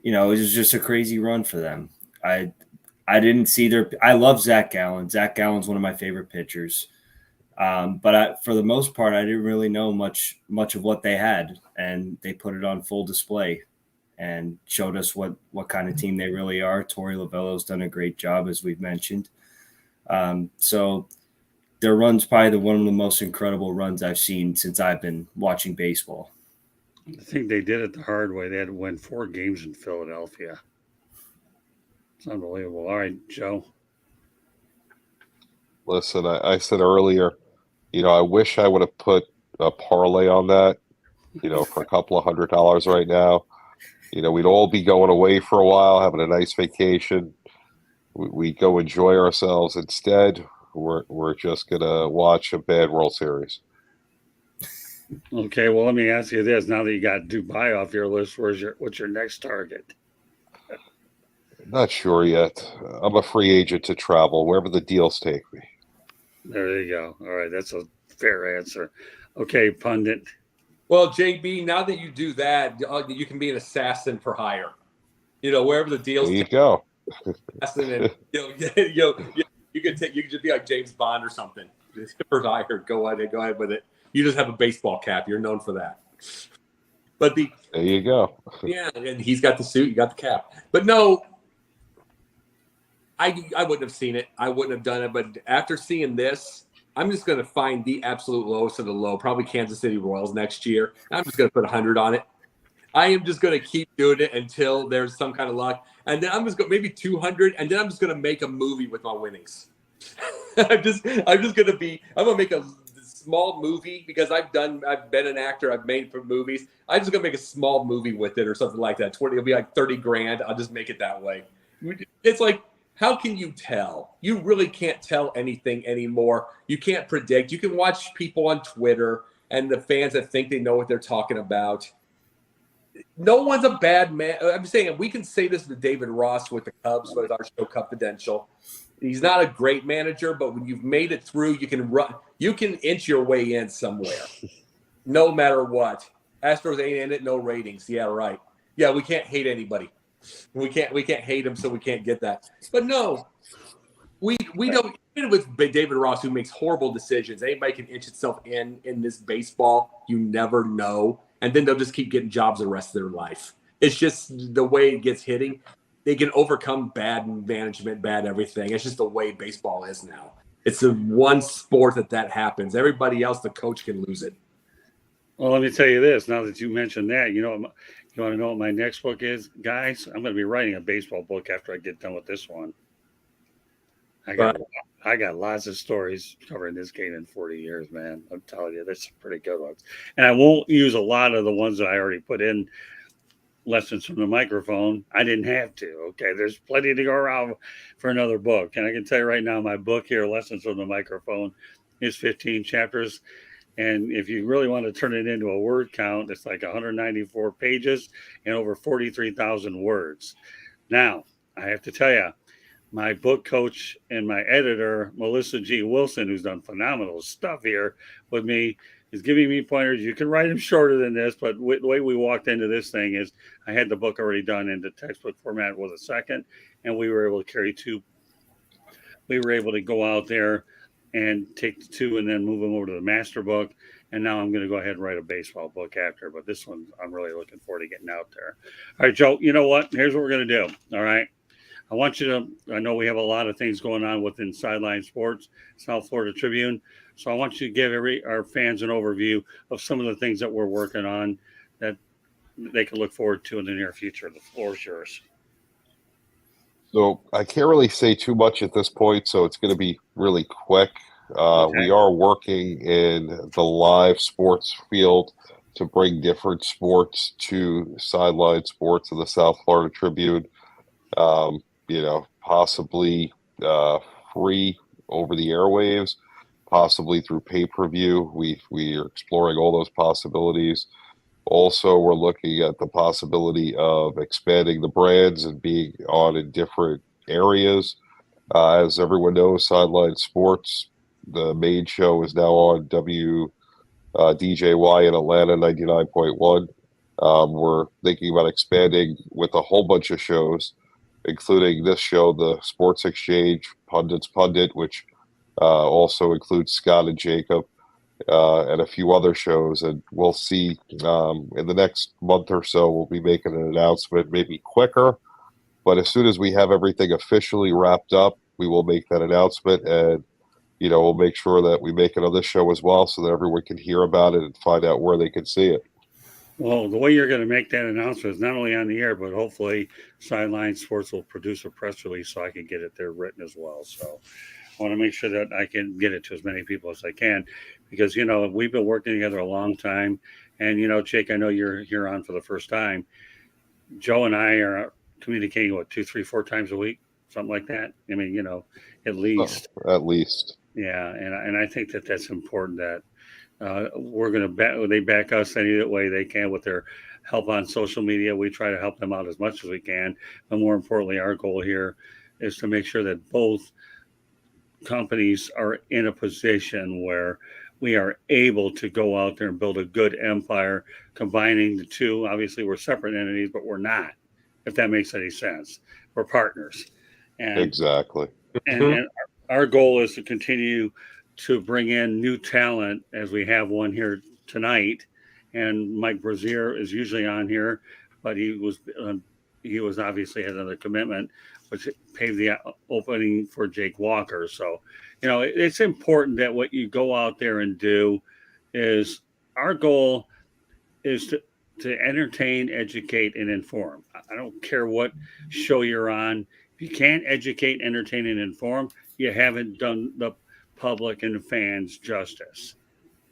Speaker 2: it was just a crazy run for them. I didn't see I love Zach Gallen. Zach Gallen's one of my favorite pitchers. But for the most part, I didn't really know much of what they had, and they put it on full display and showed us what kind of team they really are. Torey Lovello's done a great job, as we've mentioned. So their run's probably one of the most incredible runs I've seen since I've been watching baseball.
Speaker 1: I think they did it the hard way. They had to win 4 games in Philadelphia. It's unbelievable. All right, Joe.
Speaker 3: Listen, I said earlier, I wish I would have put a parlay on that, for a couple of $100 right now. We'd all be going away for a while, having a nice vacation. We'd go enjoy ourselves. Instead, We're just gonna watch a bad World Series.
Speaker 1: Okay, well, let me ask you this: now that you got Dubai off your list, what's your next target?
Speaker 3: Not sure yet. I'm a free agent to travel wherever the deals take me.
Speaker 1: There you go. All right, that's a fair answer. Okay, pundit.
Speaker 4: Well, JB, now that you do that, you can be an assassin for hire. Wherever the deals
Speaker 3: There you go.
Speaker 4: assassin, and you could just be like James Bond or something. For hire, go ahead with it. You just have a baseball cap. You're known for that. But
Speaker 3: There you go.
Speaker 4: yeah, and he's got the suit, you got the cap. But no, I wouldn't have seen it. I wouldn't have done it. But after seeing this, I'm just going to find the absolute lowest of the low, probably Kansas City Royals next year. I'm just going to put 100 on it. I am just going to keep doing it until there's some kind of luck. And then I'm just going maybe 200, and then I'm just going to make a movie with my winnings. I'm going to make a small movie because I've been an actor. I've made for movies. I'm just going to make a small movie with it or something like that. It'll be like 30 grand. I'll just make it that way. It's like, how can you tell? You really can't tell anything anymore. You can't predict. You can watch people on Twitter and the fans that think they know what they're talking about. No one's a bad man. I'm saying we can say this to David Ross with the Cubs with our show Confidential. He's not a great manager, but when you've made it through, you can inch your way in somewhere, no matter what. Astros ain't in it, no ratings. Yeah, right. Yeah, we can't hate anybody. We can't hate him, so we can't get that. But no, we don't. Even with David Ross, who makes horrible decisions, anybody can inch itself in this baseball. You never know, and then they'll just keep getting jobs the rest of their life. It's just the way it gets hitting. They can overcome bad management, bad everything. It's just the way baseball is now. It's the one sport that happens. Everybody else, the coach can lose it.
Speaker 1: Well, let me tell you this. Now that you mentioned that, you want to know what my next book is, guys? I'm going to be writing a baseball book after I get done with this one. I got lots of stories covering this game in 40 years, man. I'm telling you, there's some pretty good ones. And I won't use a lot of the ones that I already put in lessons from the microphone. I didn't have to. Okay, there's plenty to go around for another book. And I can tell you right now, my book here, Lessons from the Microphone, is 15 chapters. And if you really want to turn it into a word count, it's like 194 pages and over 43,000 words. Now, I have to tell you, my book coach and my editor, Melissa G. Wilson, who's done phenomenal stuff here with me, is giving me pointers. You can write them shorter than this, but the way we walked into this thing is I had the book already done into textbook format with a second, and we were able to carry two. We were able to go out there and take the two and then move them over to the master book. And now I'm going to go ahead and write a baseball book after. But this one, I'm really looking forward to getting out there. All right, Joe, you know what? Here's what we're going to do. All right. I want you to, I know we have a lot of things going on within Sideline Sports, South Florida Tribune. So I want you to give our fans an overview of some of the things that we're working on that they can look forward to in the near future. The floor is yours.
Speaker 3: So I can't really say too much at this point, so it's going to be really quick.
Speaker 1: Okay.
Speaker 3: We are working in the live sports field to bring different sports to Sideline Sports and the South Florida Tribune. Possibly free over the airwaves, possibly through pay-per-view. We are exploring all those possibilities. Also, we're looking at the possibility of expanding the brands and being on in different areas. As everyone knows, Sideline Sports, the main show, is now on DJY in Atlanta 99.1. We're thinking about expanding with a whole bunch of shows, including this show, the Sports Exchange, Pundit's Pundit, which also includes Scott and Jacob. And a few other shows, and we'll see in the next month or so, we'll be making an announcement, maybe quicker, but as soon as we have everything officially wrapped up, we will make that announcement, and we'll make sure that we make it on this show as well so that everyone can hear about it and find out where they can see it.
Speaker 1: Well, the way you're going to make that announcement is not only on the air, but hopefully Sideline Sports will produce a press release so I can get it there written as well. So I want to make sure that I can get it to as many people as I can because, we've been working together a long time. And, Jake, I know you're here on for the first time. Joe and I are communicating, 2, 3, 4 times a week, something like that. I mean, at least.
Speaker 3: At least.
Speaker 1: Yeah, and I think that that's important. That we're going to they back us any way they can with their help on social media. We try to help them out as much as we can, but more importantly, our goal here is to make sure that both companies are in a position where we are able to go out there and build a good empire, combining the two. Obviously, we're separate entities, but we're not, if that makes any sense. We're partners. And
Speaker 3: Exactly.
Speaker 1: and our goal is to continue to bring in new talent as we have one here tonight. And Mike Brazier is usually on here, but he was obviously had another commitment, which paved the opening for Jake Walker. So, it's important that what you go out there and do is our goal is to entertain, educate, and inform. I don't care what show you're on. If you can't educate, entertain, and inform, you haven't done the public and the fans justice.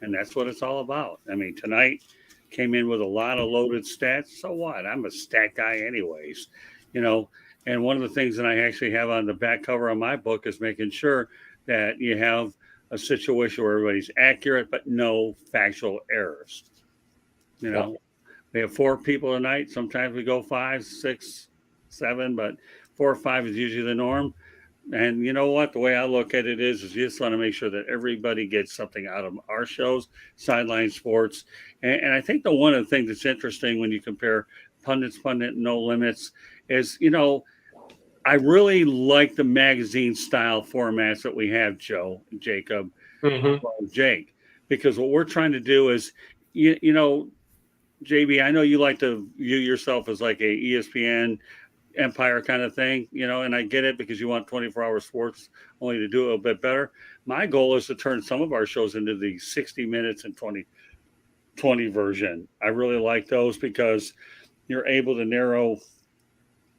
Speaker 1: And that's what it's all about. I mean, tonight came in with a lot of loaded stats. So what? I'm a stat guy anyways, And one of the things that I actually have on the back cover of my book is making sure that you have a situation where everybody's accurate, but no factual errors. We have 4 people tonight. Sometimes we go 5, 6, 7, but 4 or 5 is usually the norm. And you know what? The way I look at it is you just want to make sure that everybody gets something out of our shows, Sideline Sports. And I think one of the things that's interesting when you compare Pundit, No Limits is, I really like the magazine style formats that we have, Jacob, Jake, because what we're trying to do is, JB, I know you like to view yourself as like a ESPN Empire kind of thing, and I get it because you want 24-hour sports only to do it a bit better. My goal is to turn some of our shows into the 60 minutes and 20 version. I really like those because you're able to narrow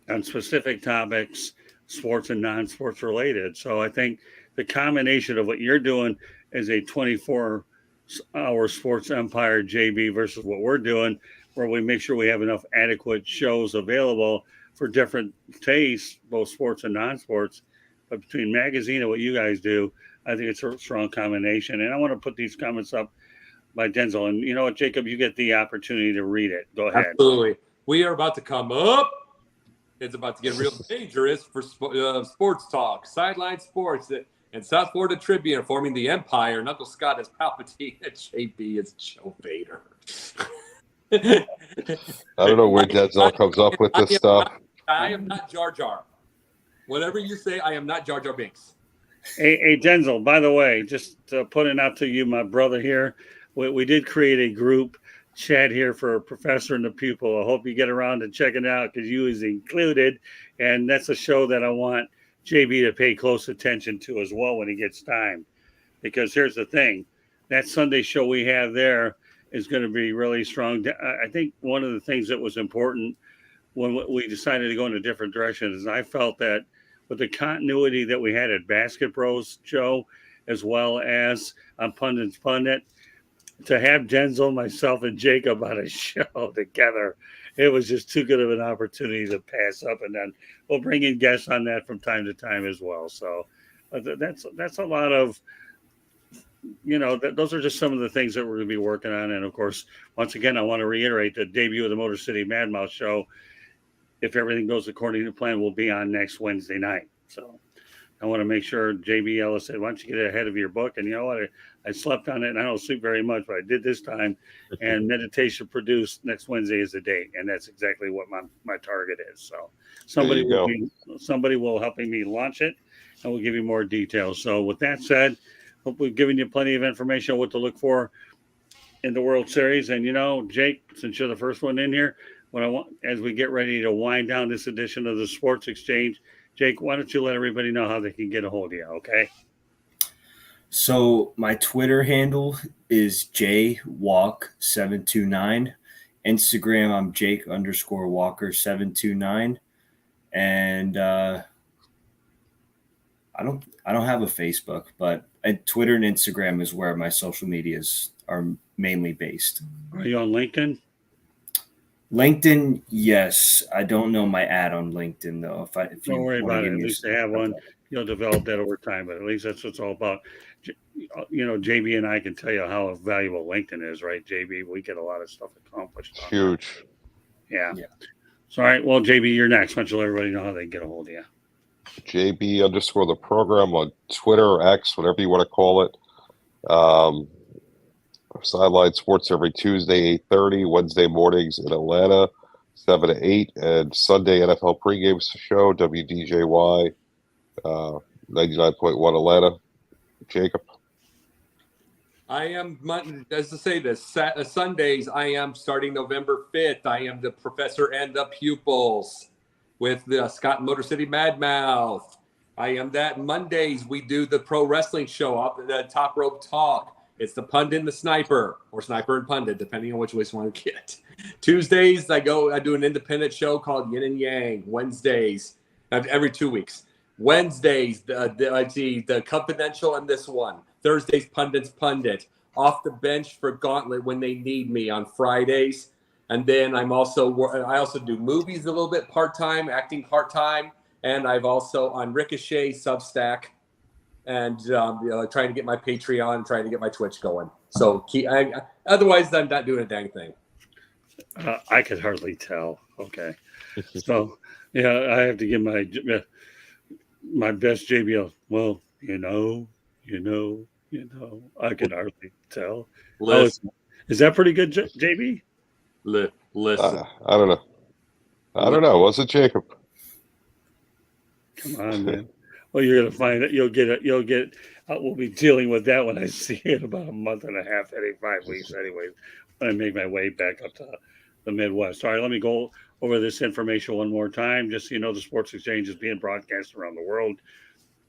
Speaker 1: on specific topics, sports and non-sports related. So I think the combination of what you're doing as a 24-hour sports empire, JB, versus what we're doing, where we make sure we have enough adequate shows available for different tastes, both sports and non-sports. But between magazine and what you guys do, I think it's a strong combination. And I want to put these comments up by Denzel. And you know what, Jacob, you get the opportunity to read it. Go ahead.
Speaker 4: Absolutely. We are about to come up. It's about to get real dangerous for sports talk. Sideline Sports and South Florida Tribune are forming the empire. Knuckle Scott is Palpatine and JB is Joe Vader.
Speaker 3: I don't know where Denzel comes up with this stuff.
Speaker 4: I am not Jar Jar. Whatever you say, I am not Jar Jar Binks.
Speaker 1: Hey, Denzel, by the way, just putting out to you, my brother here, we did create a group chat here for a professor and the pupil. I hope you get around to checking it out because you is included. And that's a show that I want JB to pay close attention to as well when he gets time. Because here's the thing, that Sunday show we have there is going to be really strong. I think one of the things that was important when we decided to go in a different direction is I felt that with the continuity that we had at Basket Bros, Joe, as well as on Pundit's Pundit, to have Denzel, myself, and Jacob on a show together, it was just too good of an opportunity to pass up. And then we'll bring in guests on that from time to time as well. So that's a lot of, those are just some of the things that we're going to be working on. And of course, once again, I want to reiterate the debut of the Motor City Mad Mouse show, if everything goes according to plan, will be on next Wednesday night. So I want to make sure JB Ellis said, why don't you get ahead of your book? And you know what? I slept on it and I don't sleep very much, but I did this time. And Meditation Produced next Wednesday is the date. And that's exactly what my target is. So somebody will helping me launch it and we'll give you more details. So with that said, hope we've given you plenty of information on what to look for in the World Series. And, Jake, since you're the first one in here, what I want as we get ready to wind down this edition of the Sports Exchange, Jake, why don't you let everybody know how they can get a hold of you, okay?
Speaker 2: So my Twitter handle is jwalk729. Instagram, I'm Jake_Walker729. And I don't have a Facebook, but Twitter and Instagram is where my social medias are mainly based.
Speaker 1: Are you on LinkedIn?
Speaker 2: LinkedIn, yes. I don't know my ad on LinkedIn though. If
Speaker 1: don't worry about it. At least they have one. You'll develop that over time, but at least that's what it's all about. JB and I can tell you how valuable LinkedIn is, right, JB? We get a lot of stuff accomplished.
Speaker 3: Huge.
Speaker 1: Yeah.
Speaker 2: Yeah.
Speaker 1: So, all right. Well, JB, you're next. Why don't you let everybody know how they can get a hold of you?
Speaker 3: JB_ the program on Twitter or X, whatever you want to call it. Sideline Sports every Tuesday, 8:30, Wednesday mornings in Atlanta, 7 to 8, and Sunday NFL pregame show, WDJY, 99.1 Atlanta. Jacob?
Speaker 4: I am, as to say this, Sundays, I am starting November 5th. I am the professor and the pupils with the Scott Motor City Madmouth. I am that. Mondays, we do the pro wrestling show, up the Top Rope Talk. It's the Pundit and the Sniper, or Sniper and Pundit, depending on which way you want to get. Tuesdays, I do an independent show called Yin and Yang. Wednesdays, every 2 weeks. Wednesdays, the Confidential and this one. Thursdays, Pundit. Off the bench for Gauntlet when they need me on Fridays. And then I also do movies a little bit part-time, acting part-time. And I've also on Ricochet, Substack, and trying to get my Patreon, trying to get my Twitch going. So otherwise, I'm not doing a dang thing.
Speaker 1: I could hardly tell. Okay. So, yeah, I have to give my best JBL. Well, I can hardly tell.
Speaker 4: Listen.
Speaker 1: Is that pretty good, JB?
Speaker 4: Listen.
Speaker 3: I don't know. Was it Jacob?
Speaker 1: Come on, man. Well, you're gonna find it. You'll get it. We'll be dealing with that when I see it about a month and a half, 5 weeks, anyways. When I make my way back up to the Midwest. All right, let me go over this information one more time, just so you know. The Sports Exchange is being broadcast around the world.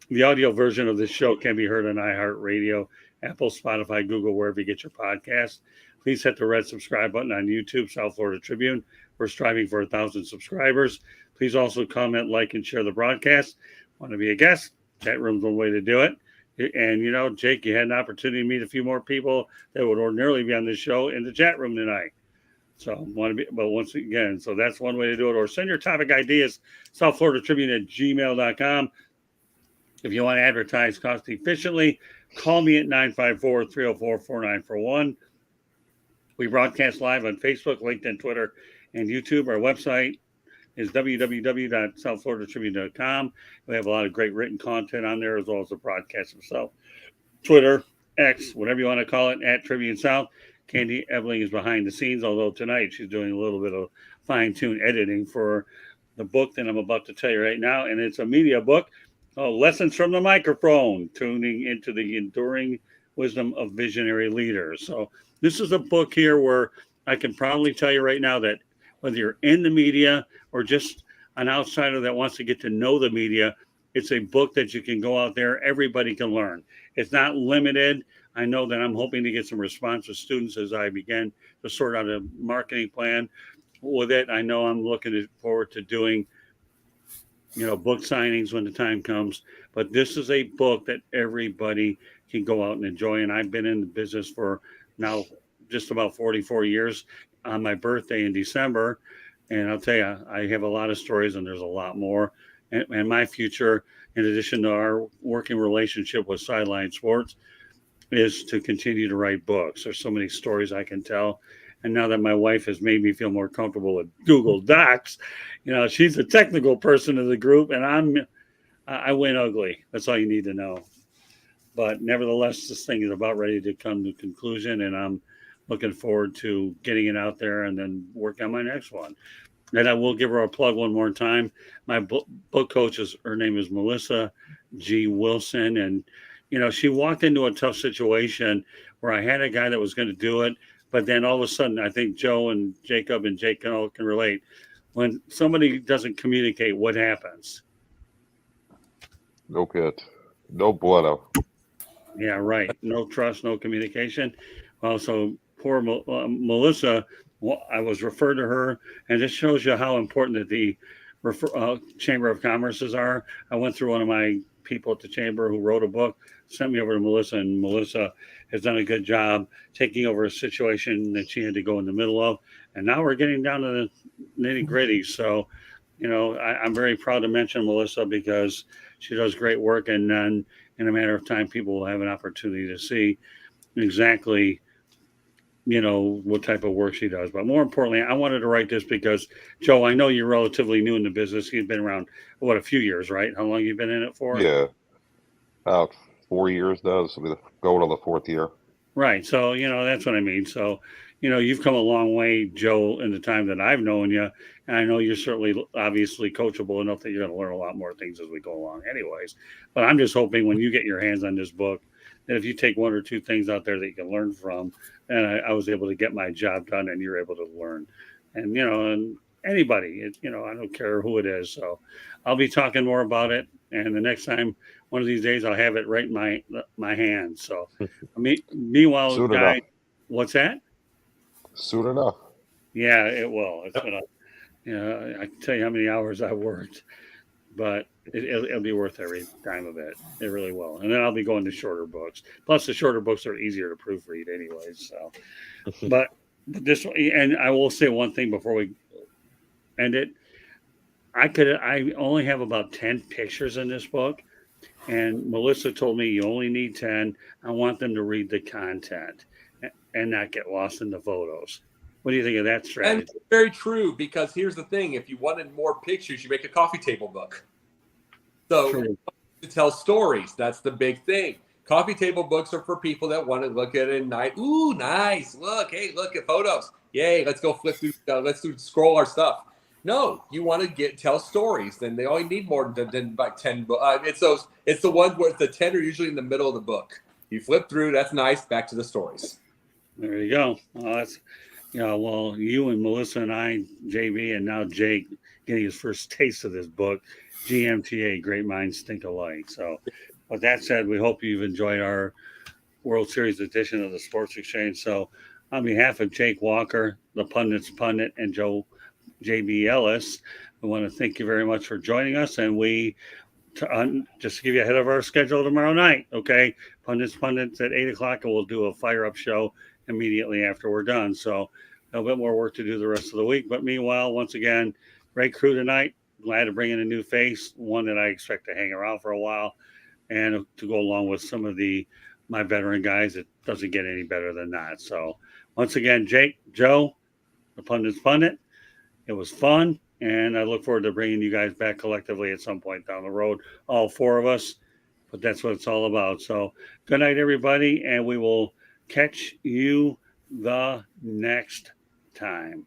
Speaker 1: The audio version of this show can be heard on iHeartRadio, Apple, Spotify, Google, wherever you get your podcasts. Please hit the red subscribe button on YouTube, South Florida Tribune. We're striving for 1,000 subscribers. Please also comment, like, and share the broadcast. Want to be a guest? Chat room's one way to do it. And, Jake, you had an opportunity to meet a few more people that would ordinarily be on this show in the chat room tonight. So once again, so that's one way to do it. Or send your topic ideas, South Florida Tribune at gmail.com. If you want to advertise cost efficiently, call me at 954-304-4941. We broadcast live on Facebook, LinkedIn, Twitter, and YouTube. Our website is www.southfloridatribune.com. We have a lot of great written content on there, as well as the broadcast itself. Twitter, X, whatever you want to call it, at Tribune South. Candy Ebeling is behind the scenes, although tonight she's doing a little bit of fine-tuned editing for the book that I'm about to tell you right now, and it's a media book. Lessons from the Microphone, tuning into the enduring wisdom of visionary leaders. So this is a book here where I can probably tell you right now that whether you're in the media or just an outsider that wants to get to know the media, it's a book that you can go out there. Everybody can learn. It's not limited. I know that I'm hoping to get some response with students as I begin to sort out a marketing plan with it. I know I'm looking forward to doing book signings when the time comes, but this is a book that everybody can go out and enjoy. And I've been in the business for now just about 44 years on my birthday in December. And I'll tell you, I have a lot of stories and there's a lot more. And my future, in addition to our working relationship with Sideline Sports, is to continue to write books. There's so many stories I can tell. And now that my wife has made me feel more comfortable with Google Docs, she's a technical person of the group, and I win ugly. That's all you need to know. But nevertheless, this thing is about ready to come to conclusion, and I'm looking forward to getting it out there and then working on my next one. And I will give her a plug one more time. My book coach her name is Melissa G. Wilson, and she walked into a tough situation where I had a guy that was going to do it. But then all of a sudden, I think Joe and Jacob and Jake can relate. When somebody doesn't communicate, what happens?
Speaker 3: No good. No bueno.
Speaker 1: Yeah, right. No trust, no communication. Well, so poor Melissa, I was referred to her, and this shows you how important that the Chamber of Commerce's are. I went through one of my people at the Chamber who wrote a book, sent me over to Melissa, and Melissa has done a good job taking over a situation that she had to go in the middle of. And now we're getting down to the nitty gritty. So, I'm very proud to mention Melissa because she does great work. And then in a matter of time, people will have an opportunity to see exactly, what type of work she does. But more importantly, I wanted to write this because, Joe, I know you're relatively new in the business. You've been around, a few years, right? How long you been in it for?
Speaker 3: Yeah, about 4 years now. This will be going on the fourth year.
Speaker 1: Right. So, that's what I mean. So, you've come a long way, Joe, in the time that I've known you. And I know you're certainly obviously coachable enough that you're going to learn a lot more things as we go along, anyways. But I'm just hoping when you get your hands on this book, that if you take one or two things out there that you can learn from, and I was able to get my job done and you're able to learn. And, and anybody, I don't care who it is. So I'll be talking more about it. And the next time, one of these days, I'll have it right in my hand. So, meanwhile,
Speaker 3: Soon
Speaker 1: guys,
Speaker 3: enough.
Speaker 1: what's that?
Speaker 3: Soon enough.
Speaker 1: Yeah, it will. It's been I can tell you how many hours I've worked, but it'll be worth every dime of it. It really will. And then I'll be going to shorter books. Plus, the shorter books are easier to proofread, anyways. So, but this, and I will say one thing before we end it. I only have about 10 pictures in this book. And Melissa told me you only need 10. I want them to read the content and not get lost in the photos. What do you think of that strategy?
Speaker 4: And very true, because here's the thing. If you wanted more pictures, you make a coffee table book. So
Speaker 1: True.
Speaker 4: to tell stories, that's the big thing. Coffee table books are for people that want to look at it and night. Ooh, nice. Look at photos. Yay, let's go flip through, scroll our stuff. No, you want to tell stories. Then they only need more than like 10 books. It's the ones where the 10 are usually in the middle of the book. You flip through, that's nice. Back to the stories.
Speaker 1: There you go. Well, that's, well, you and Melissa and I, JB, and now Jake getting his first taste of this book, GMTA, Great Minds Think Alike. So, with that said, we hope you've enjoyed our World Series edition of the Sports Exchange. So, on behalf of Jake Walker, the Pundit's Pundit, and JB Ellis, we want to thank you very much for joining us. And just to give you ahead of our schedule tomorrow night, okay? Pundits at 8 o'clock, and we'll do a fire-up show immediately after we're done. So a little bit more work to do the rest of the week. But meanwhile, once again, great crew tonight. Glad to bring in a new face, one that I expect to hang around for a while, and to go along with some of my veteran guys. It doesn't get any better than that. So once again, Jake, Joe, the Pundit's Pundit, it was fun. And I look forward to bringing you guys back collectively at some point down the road, all four of us. But that's what it's all about. So good night, everybody. And we will catch you the next time.